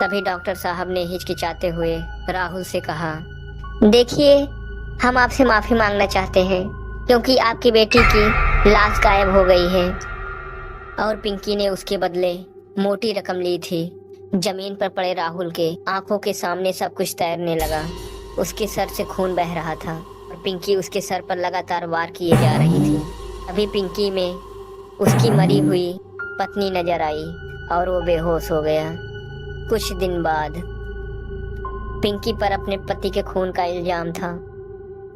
तभी डॉक्टर साहब ने हिचकिचाते हुए राहुल से कहा, देखिए, हम आपसे माफी मांगना चाहते हैं क्योंकि आपकी बेटी की लाश गायब हो गई है और पिंकी ने उसके बदले मोटी रकम ली थी। जमीन पर पड़े राहुल के आंखों के सामने सब कुछ तैरने लगा। उसके सर से खून बह रहा था और पिंकी उसके सर पर लगातार वार किए जा रही थी। अभी पिंकी में उसकी मरी हुई पत्नी नजर आई और वो बेहोश हो गया। कुछ दिन बाद पिंकी पर अपने पति के खून का इल्जाम था,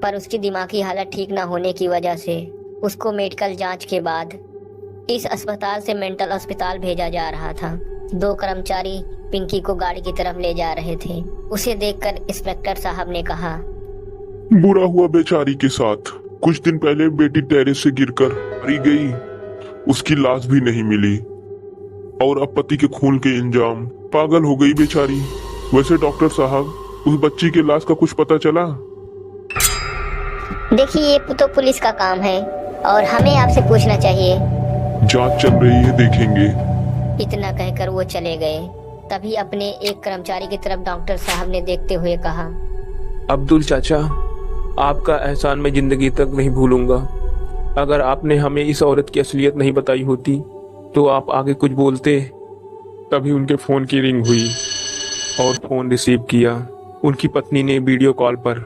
पर उसकी दिमागी हालत ठीक न होने की वजह से उसको मेडिकल जांच के बाद इस अस्पताल से मेंटल अस्पताल भेजा जा रहा था। 2 कर्मचारी पिंकी को गाड़ी की तरफ ले जा रहे थे। उसे देखकर इंस्पेक्टर साहब ने कहा, बुरा हुआ बेचारी के साथ। कुछ दिन पहले बेटी टेरेस से गिरकर मरी गई, उसकी लाश भी नहीं मिली और अब पति के खून के इल्जाम। पागल हो गई बेचारी। वैसे डॉक्टर साहब, उस बच्ची की लाश का कुछ पता चला? देखिए, ये तो पुलिस का काम है और हमें आपसे पूछना चाहिए। जांच चल रही है, देखेंगे। इतना कहकर वो चले गए। तभी अपने एक कर्मचारी की तरफ डॉक्टर साहब ने देखते हुए कहा, अब्दुल चाचा, आपका एहसान मैं जिंदगी तक नहीं भूलूंगा। अगर आपने हमें इस औरत की असलियत नहीं बताई होती तो आप आगे कुछ बोलते। तभी उनके फोन की रिंग हुई और फोन रिसीव किया उनकी पत्नी ने वीडियो कॉल पर,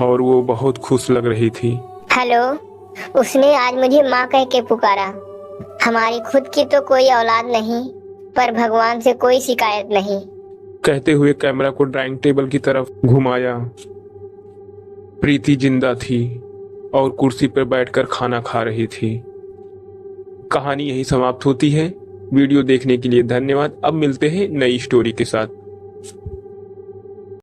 और वो बहुत खुश लग रही थी। हेलो, उसने आज मुझे माँ कह के पुकारा। हमारी खुद की तो कोई औलाद नहीं, पर भगवान से कोई शिकायत नहीं। कहते हुए कैमरा को ड्राइंग टेबल की तरफ घुमाया। प्रीति जिंदा थी और कुर्सी पर बैठकर खाना खा रही थी। कहानी यही समाप्त होती है। वीडियो देखने के लिए धन्यवाद। अब मिलते हैं नई स्टोरी के साथ।